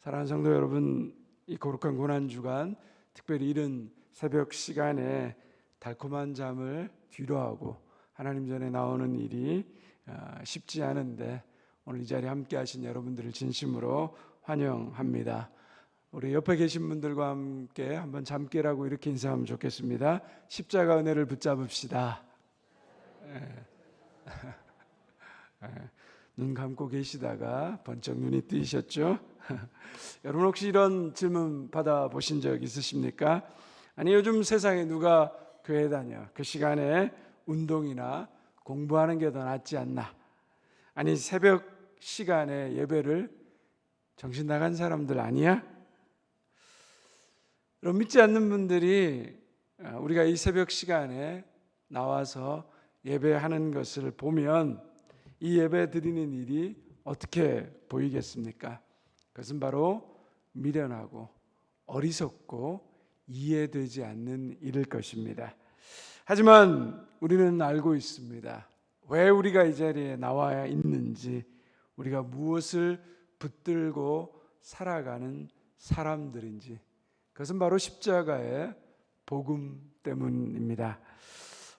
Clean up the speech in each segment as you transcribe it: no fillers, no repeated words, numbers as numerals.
사랑하는 성도 여러분, 이 거룩한 고난주간 특별히 이른 새벽 시간에 달콤한 잠을 뒤로하고 하나님 전에 나오는 일이 쉽지 않은데 오늘 이 자리에 함께 하신 여러분들을 진심으로 환영합니다. 우리 옆에 계신 분들과 함께 한번 잠깨라고 이렇게 인사하면 좋겠습니다. 십자가 은혜를 붙잡읍시다. 눈 감고 계시다가 번쩍 눈이 뜨이셨죠? 여러분 혹시 이런 질문 받아보신 적 있으십니까? 아니 요즘 세상에 누가 교회 다녀? 그 시간에 운동이나 공부하는 게 더 낫지 않나? 아니 새벽 시간에 예배를 정신 나간 사람들 아니야? 그럼 믿지 않는 분들이 우리가 이 새벽 시간에 나와서 예배하는 것을 보면 이 예배 드리는 일이 어떻게 보이겠습니까? 그것은 바로 미련하고 어리석고 이해되지 않는 일일 것입니다. 하지만 우리는 알고 있습니다. 왜 우리가 이 자리에 나와야 있는지, 우리가 무엇을 붙들고 살아가는 사람들인지, 그것은 바로 십자가의 복음 때문입니다.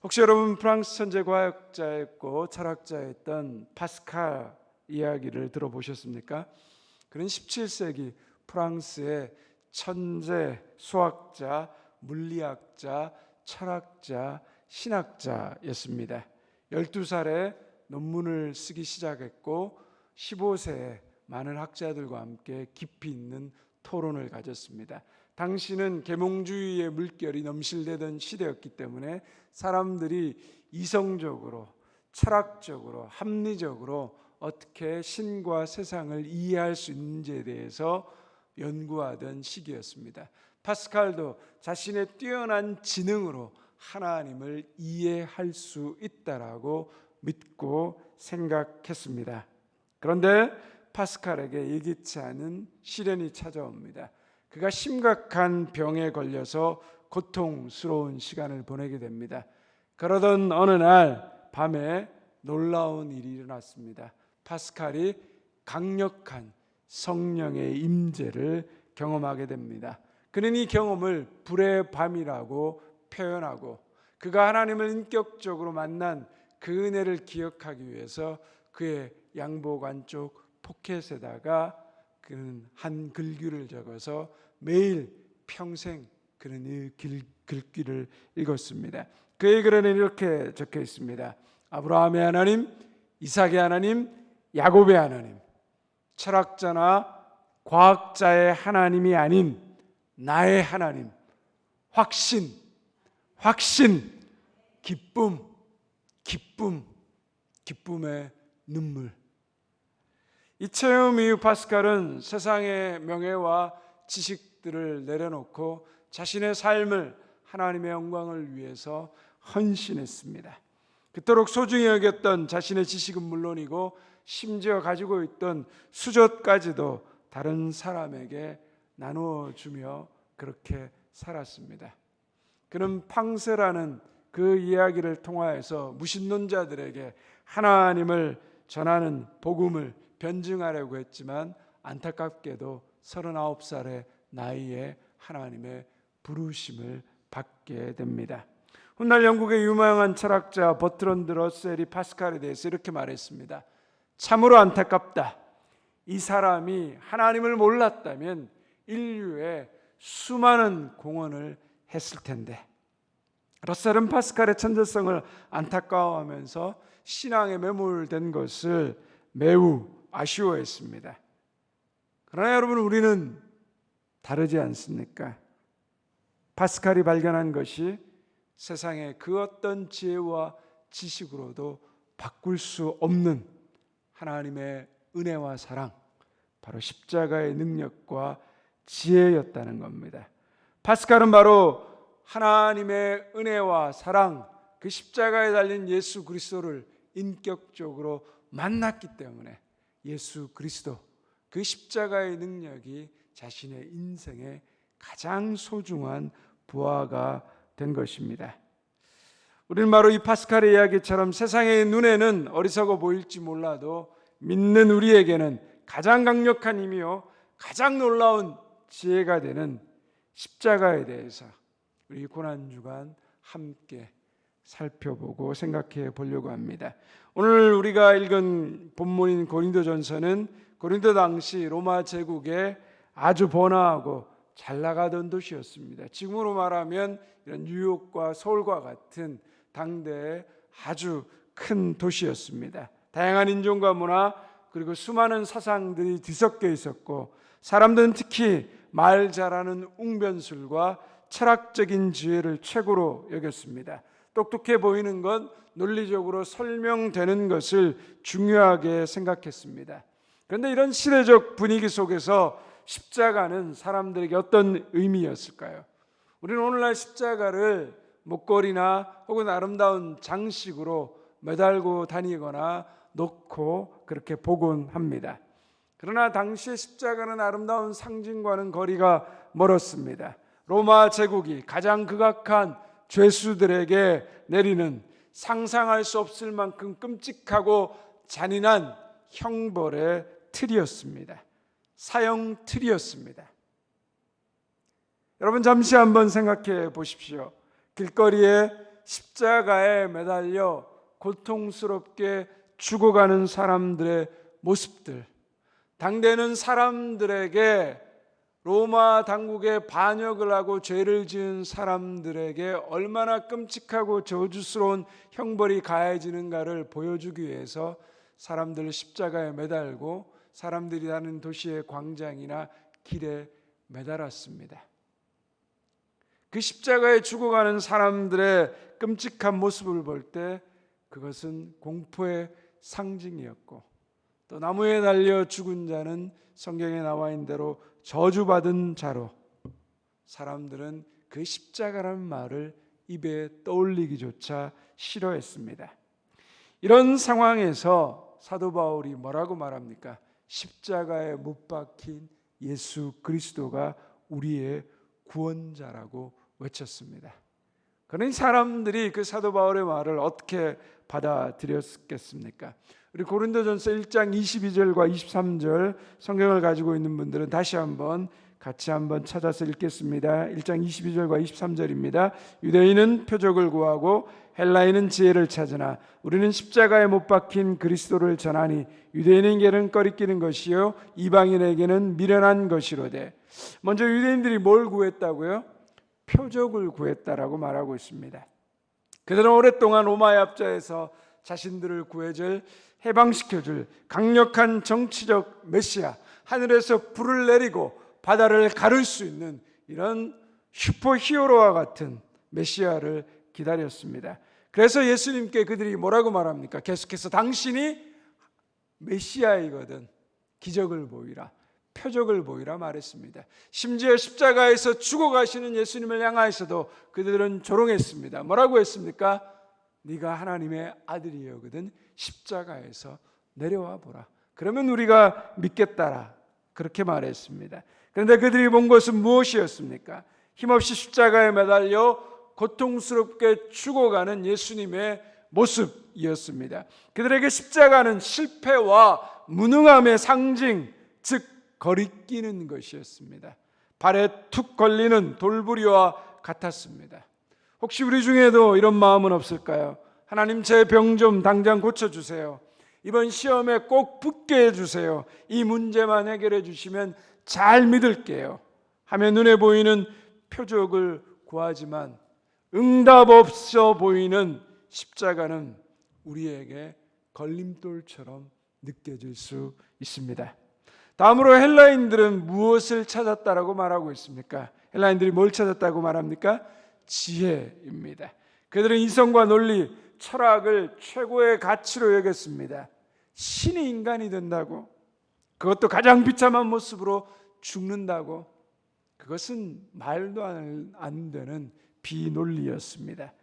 혹시 여러분 프랑스 천재 과학자였고 철학자였던 파스칼 이야기를 들어보셨습니까? 그는 17세기 프랑스의 천재 수학자, 물리학자, 철학자, 신학자였습니다. 12살에 논문을 쓰기 시작했고 15세에 많은 학자들과 함께 깊이 있는 토론을 가졌습니다. 당시는 계몽주의의 물결이 넘실대던 시대였기 때문에 사람들이 이성적으로, 철학적으로, 합리적으로 어떻게 신과 세상을 이해할 수 있는지에 대해서 연구하던 시기였습니다. 파스칼도 자신의 뛰어난 지능으로 하나님을 이해할 수 있다라고 믿고 생각했습니다. 그런데 파스칼에게 예기치 않은 시련이 찾아옵니다. 그가 심각한 병에 걸려서 고통스러운 시간을 보내게 됩니다. 그러던 어느 날 밤에 놀라운 일이 일어났습니다. 파스칼이 강력한 성령의 임재를 경험하게 됩니다. 그는 이 경험을 불의 밤이라고 표현하고 그가 하나님을 인격적으로 만난 그 은혜를 기억하기 위해서 그의 양복 안쪽 포켓에다가 그는 한 글귀를 적어서 매일 평생 그는 이 글귀를 읽었습니다. 그의 글에는 이렇게 적혀 있습니다. 아브라함의 하나님, 이삭의 하나님, 야곱의 하나님, 철학자나 과학자의 하나님이 아닌 나의 하나님, 확신, 기쁨의 눈물. 이 체험 이후 파스칼은 세상의 명예와 지식들을 내려놓고 자신의 삶을 하나님의 영광을 위해서 헌신했습니다. 그토록 소중히 여겼던 자신의 지식은 물론이고 심지어 가지고 있던 수저까지도 다른 사람에게 나누어 주며 그렇게 살았습니다. 그는 팡세라는 그 이야기를 통하여서 무신론자들에게 하나님을 전하는 복음을 변증하려고 했지만 안타깝게도 39살의 나이에 하나님의 부르심을 받게 됩니다. 훗날 영국의 유명한 철학자 버트런드 러셀이 파스칼에 대해서 이렇게 말했습니다. 참으로 안타깝다. 이 사람이 하나님을 몰랐다면 인류에 수많은 공헌을 했을 텐데. 러셀은 파스칼의 천재성을 안타까워하면서 신앙에 매몰된 것을 매우 아쉬워했습니다. 그러나 여러분, 우리는 다르지 않습니까? 파스칼이 발견한 것이 세상의 그 어떤 지혜와 지식으로도 바꿀 수 없는 하나님의 은혜와 사랑, 바로 십자가의 능력과 지혜였다는 겁니다. 파스칼은 바로 하나님의 은혜와 사랑, 그 십자가에 달린 예수 그리스도를 인격적으로 만났기 때문에 예수 그리스도, 그 십자가의 능력이 자신의 인생의 가장 소중한 부하가 된 것입니다. 우리는 바로 이 파스칼의 이야기처럼 세상의 눈에는 어리석어 보일지 몰라도 믿는 우리에게는 가장 강력한 힘이요 가장 놀라운 지혜가 되는 십자가에 대해서 우리 고난주간 함께 살펴보고 생각해 보려고 합니다. 오늘 우리가 읽은 본문인 고린도전서는 고린도 당시 로마 제국의 아주 번화하고 잘 나가던 도시였습니다. 지금으로 말하면 이런 뉴욕과 서울과 같은 당대의 아주 큰 도시였습니다. 다양한 인종과 문화 그리고 수많은 사상들이 뒤섞여 있었고 사람들은 특히 말 잘하는 웅변술과 철학적인 지혜를 최고로 여겼습니다. 똑똑해 보이는 것, 논리적으로 설명되는 것을 중요하게 생각했습니다. 그런데 이런 시대적 분위기 속에서 십자가는 사람들에게 어떤 의미였을까요? 우리는 오늘날 십자가를 목걸이나 혹은 아름다운 장식으로 매달고 다니거나 놓고 그렇게 보곤 합니다. 그러나 당시의 십자가는 아름다운 상징과는 거리가 멀었습니다. 로마 제국이 가장 극악한 죄수들에게 내리는 상상할 수 없을 만큼 끔찍하고 잔인한 형벌의 틀이었습니다. 사형 틀이었습니다. 여러분 잠시 한번 생각해 보십시오. 길거리에 십자가에 매달려 고통스럽게 죽어가는 사람들의 모습들, 당대는 사람들에게 로마 당국에 반역을 하고 죄를 지은 사람들에게 얼마나 끔찍하고 저주스러운 형벌이 가해지는가를 보여주기 위해서 사람들을 십자가에 매달고 사람들이 사는 도시의 광장이나 길에 매달았습니다. 그 십자가에 죽어가는 사람들의 끔찍한 모습을 볼 때 그것은 공포의 상징이었고 또 나무에 달려 죽은 자는 성경에 나와 있는 대로 저주받은 자로 사람들은 그 십자가라는 말을 입에 떠올리기조차 싫어했습니다. 이런 상황에서 사도 바울이 뭐라고 말합니까? 십자가에 못 박힌 예수 그리스도가 우리의 구원자라고 외쳤습니다. 그러니 사람들이 그 사도 바울의 말을 어떻게 받아들였겠습니까? 우리 고린도전서 1장 22절과 23절 성경을 가지고 있는 분들은 다시 한번 같이 한번 찾아서 읽겠습니다. 1장 22절과 23절입니다. 유대인은 표적을 구하고 헬라인은 지혜를 찾으나 우리는 십자가에 못 박힌 그리스도를 전하니 유대인에게는 꺼리끼는 것이요 이방인에게는 미련한 것이로되. 먼저 유대인들이 뭘 구했다고요? 표적을 구했다라고 말하고 있습니다. 그들은 오랫동안 로마의 압제에서 자신들을 구해줄, 해방시켜줄 강력한 정치적 메시아, 하늘에서 불을 내리고 바다를 가를 수 있는 이런 슈퍼히어로와 같은 메시아를 기다렸습니다. 그래서 예수님께 그들이 뭐라고 말합니까? 계속해서 당신이 메시아이거든 기적을 보이라, 표적을 보이라 말했습니다. 심지어 십자가에서 죽어가시는 예수님을 향하여서도 그들은 조롱했습니다. 뭐라고 했습니까? 네가 하나님의 아들이거든 십자가에서 내려와 보라. 그러면 우리가 믿겠다라. 그렇게 말했습니다. 그런데 그들이 본 것은 무엇이었습니까? 힘없이 십자가에 매달려 고통스럽게 죽어가는 예수님의 모습이었습니다. 그들에게 십자가는 실패와 무능함의 상징, 즉 거리끼는 것이었습니다. 발에 툭 걸리는 돌부리와 같았습니다. 혹시 우리 중에도 이런 마음은 없을까요? 하나님 제 병 좀 당장 고쳐주세요. 이번 시험에 꼭 붙게 해주세요. 이 문제만 해결해 주시면 잘 믿을게요 하며 눈에 보이는 표적을 구하지만 응답 없어 보이는 십자가는 우리에게 걸림돌처럼 느껴질 수 있습니다. 다음으로 헬라인들은 무엇을 찾았다라고 말하고 있습니까? 헬라인들이 뭘 찾았다고 말합니까? 지혜입니다. 그들은 이성과 논리, 철학을 최고의 가치로 여겼습니다. 신이 인간이 된다고, 그것도 가장 비참한 모습으로 죽는다고, 그것은 말도 안 되는 비논리였습니다.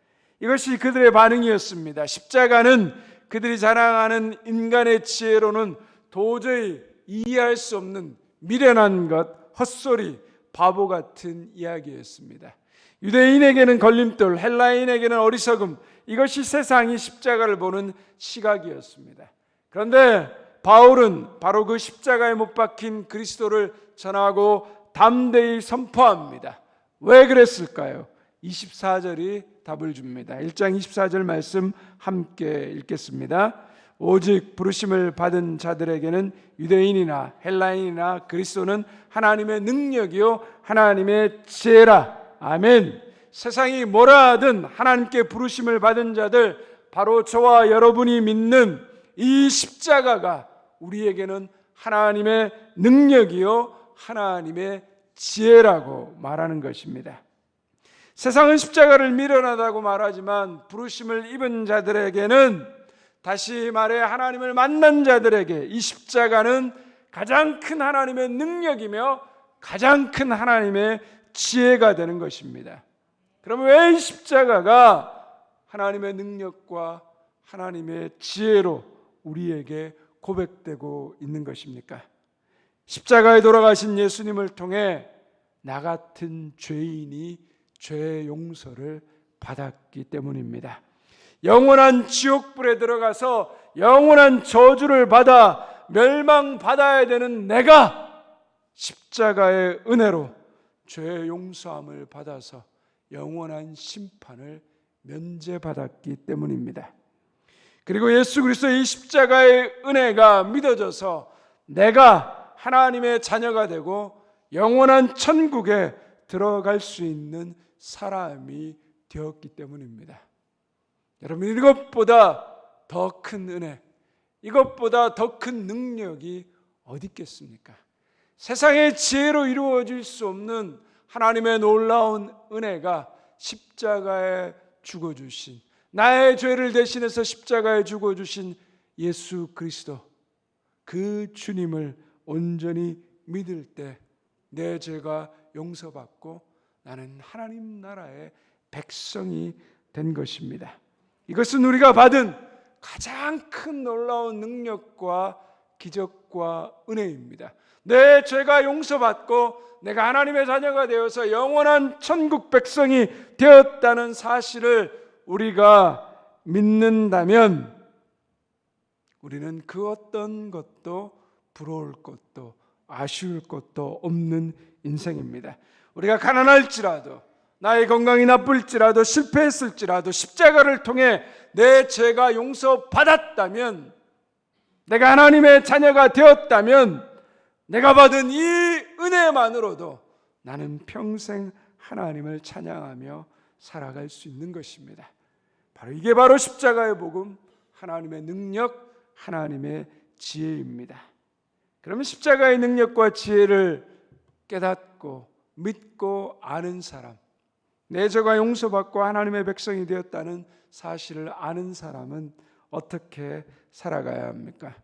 이것이 그들의 반응이었습니다. 십자가는 그들이 자랑하는 인간의 지혜로는 도저히 이해할 수 없는 미련한 것, 헛소리, 바보 같은 이야기였습니다. 유대인에게는 걸림돌, 헬라인에게는 어리석음, 이것이 세상이 십자가를 보는 시각이었습니다. 그런데 바울은 바로 그 십자가에 못 박힌 그리스도를 전하고 담대히 선포합니다. 왜 그랬을까요? 24절이 답을 줍니다. 1장 24절 말씀 함께 읽겠습니다. 오직 부르심을 받은 자들에게는 유대인이나 헬라인이나 그리스도는 하나님의 능력이요 하나님의 지혜라. 아멘. 세상이 뭐라 하든 하나님께 부르심을 받은 자들, 바로 저와 여러분이 믿는 이 십자가가 우리에게는 하나님의 능력이요 하나님의 지혜라고 말하는 것입니다. 세상은 십자가를 미련하다고 말하지만 부르심을 입은 자들에게는, 다시 말해 하나님을 만난 자들에게 이 십자가는 가장 큰 하나님의 능력이며 가장 큰 하나님의 지혜가 되는 것입니다. 그러면 왜 이 십자가가 하나님의 능력과 하나님의 지혜로 우리에게 고백되고 있는 것입니까? 십자가에 돌아가신 예수님을 통해 나 같은 죄인이 죄의 용서를 받았기 때문입니다. 영원한 지옥불에 들어가서 영원한 저주를 받아 멸망받아야 되는 내가 십자가의 은혜로 죄의 용서함을 받아서 영원한 심판을 면제받았기 때문입니다. 그리고 예수 그리스도의 이 십자가의 은혜가 믿어져서 내가 하나님의 자녀가 되고 영원한 천국에 들어갈 수 있는 사람이 되었기 때문입니다. 여러분, 이것보다 더 큰 은혜, 이것보다 더 큰 능력이 어디 있겠습니까? 세상의 지혜로 이루어질 수 없는 하나님의 놀라운 은혜가 십자가에 죽어주신, 나의 죄를 대신해서 십자가에 죽어주신 예수 그리스도, 그 주님을 온전히 믿을 때 내 죄가 용서받고 나는 하나님 나라의 백성이 된 것입니다. 이것은 우리가 받은 가장 큰 놀라운 능력과 기적과 은혜입니다. 내 죄가 용서받고 내가 하나님의 자녀가 되어서 영원한 천국 백성이 되었다는 사실을 우리가 믿는다면 우리는 그 어떤 것도 부러울 것도 아쉬울 것도 없는 인생입니다. 우리가 가난할지라도, 나의 건강이 나쁠지라도, 실패했을지라도 십자가를 통해 내 죄가 용서받았다면, 내가 하나님의 자녀가 되었다면 내가 받은 이 은혜만으로도 나는 평생 하나님을 찬양하며 살아갈 수 있는 것입니다. 이게 바로 십자가의 복음, 하나님의 능력, 하나님의 지혜입니다. 그러면 십자가의 능력과 지혜를 깨닫고 믿고 아는 사람, 내 죄가 용서받고 하나님의 백성이 되었다는 사실을 아는 사람은 어떻게 살아가야 합니까?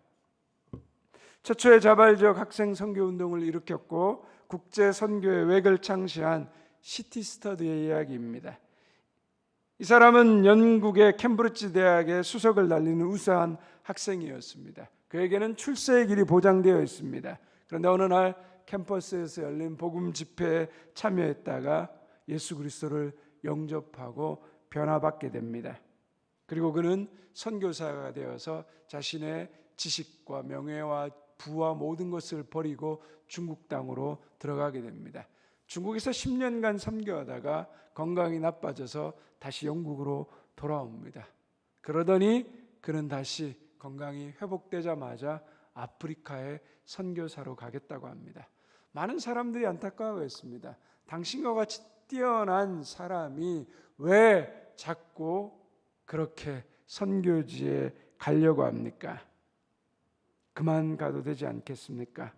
최초의 자발적 학생 선교 운동을 일으켰고 국제 선교의 획을 창시한 시티 스터드의 이야기입니다. 이 사람은 영국의 캠브리지 대학의 수석을 달리는 우수한 학생이었습니다. 그에게는 출세의 길이 보장되어 있습니다. 그런데 어느 날 캠퍼스에서 열린 복음 집회에 참여했다가 예수 그리스도를 영접하고 변화받게 됩니다. 그리고 그는 선교사가 되어서 자신의 지식과 명예와 부와 모든 것을 버리고 중국 땅으로 들어가게 됩니다. 중국에서 10년간 선교하다가 건강이 나빠져서 다시 영국으로 돌아옵니다. 그러더니 그는 다시 건강이 회복되자마자 아프리카에 선교사로 가겠다고 합니다. 많은 사람들이 안타까워했습니다. 당신과 같이 뛰어난 사람이 왜 자꾸 그렇게 선교지에 가려고 합니까? 그만 가도 되지 않겠습니까?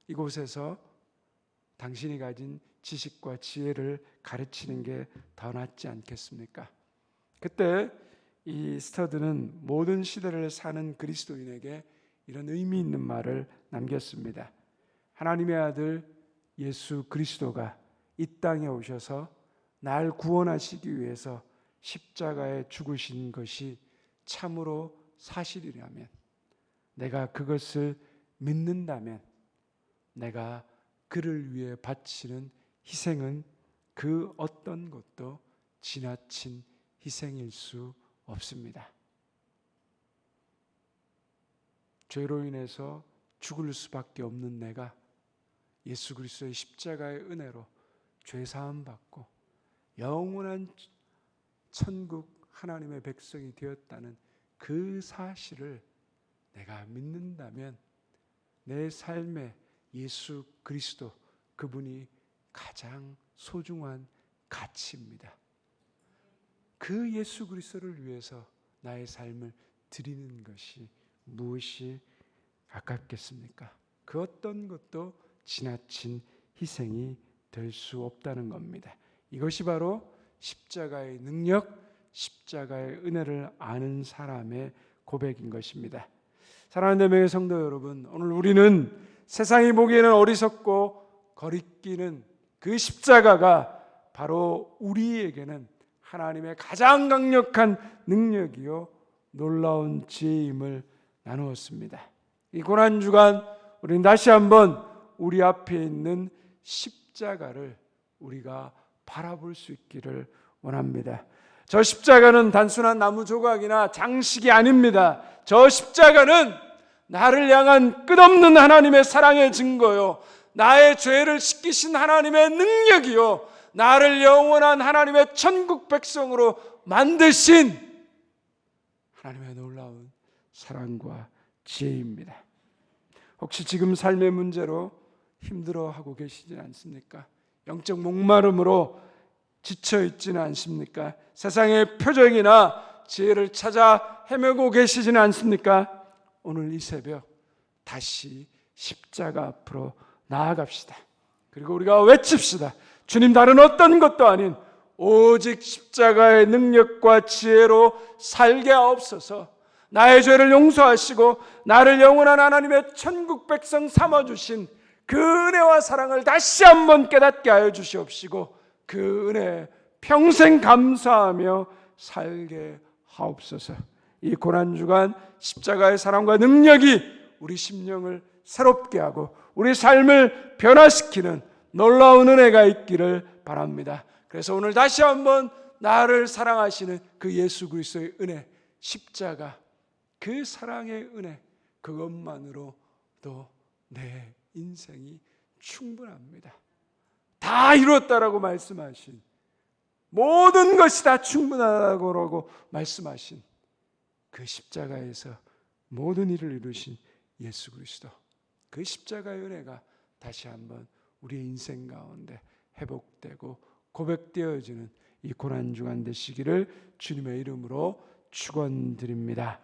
이곳에서 당신이 가진 지식과 지혜를 가르치는 게 더 낫지 않겠습니까? 그때 이 스터드는 모든 시대를 사는 그리스도인에게 이런 의미 있는 말을 남겼습니다. 하나님의 아들 예수 그리스도가 이 땅에 오셔서 날 구원하시기 위해서 십자가에 죽으신 것이 참으로 사실이라면, 내가 그것을 믿는다면 내가 그를 위해 바치는 희생은 그 어떤 것도 지나친 희생일 수 없습니다. 죄로 인해서 죽을 수밖에 없는 내가 예수 그리스도의 십자가의 은혜로 죄 사함 받고 영원한 천국 하나님의 백성이 되었다는 그 사실을 내가 믿는다면 내 삶에 예수 그리스도 그분이 가장 소중한 가치입니다. 그 예수 그리스도를 위해서 나의 삶을 드리는 것이 무엇이 아깝겠습니까? 그 어떤 것도 지나친 희생이 될 수 없다는 겁니다. 이것이 바로 십자가의 능력, 십자가의 은혜를 아는 사람의 고백인 것입니다. 사랑하는 내 성도 여러분, 오늘 우리는 세상이 보기에는 어리석고 거리끼는 그 십자가가 바로 우리에게는 하나님의 가장 강력한 능력이요 놀라운 지혜임을 나누었습니다. 이 고난주간 우리는 다시 한번 우리 앞에 있는 십자가를 우리가 바라볼 수 있기를 원합니다. 저 십자가는 단순한 나무 조각이나 장식이 아닙니다. 저 십자가는 나를 향한 끝없는 하나님의 사랑의 증거요, 나의 죄를 씻기신 하나님의 능력이요, 나를 영원한 하나님의 천국 백성으로 만드신 하나님의 놀라운 사랑과 지혜입니다. 혹시 지금 삶의 문제로 힘들어하고 계시지 않습니까? 영적 목마름으로 지쳐 있지는 않습니까? 세상의 표적이나 지혜를 찾아 헤매고 계시지는 않습니까? 오늘 이 새벽 다시 십자가 앞으로 나아갑시다. 그리고 우리가 외칩시다. 주님, 다른 어떤 것도 아닌 오직 십자가의 능력과 지혜로 살게 하옵소서. 나의 죄를 용서하시고 나를 영원한 하나님의 천국 백성 삼아주신 그 은혜와 사랑을 다시 한번 깨닫게 하여 주시옵시고 그 은혜에 평생 감사하며 살게 하옵소서. 이 고난주간 십자가의 사랑과 능력이 우리 심령을 새롭게 하고 우리 삶을 변화시키는 놀라운 은혜가 있기를 바랍니다. 그래서 오늘 다시 한번 나를 사랑하시는 그 예수 그리스도의 은혜, 십자가, 그 사랑의 은혜, 그것만으로도 내 인생이 충분합니다. 다 이루었다라고 말씀하신, 모든 것이 다 충분하다고 말씀하신 그 십자가에서 모든 일을 이루신 예수 그리스도, 그 십자가의 은혜가 다시 한번 우리의 인생 가운데 회복되고 고백되어지는 이 고난주간 되시기를 주님의 이름으로 축원드립니다.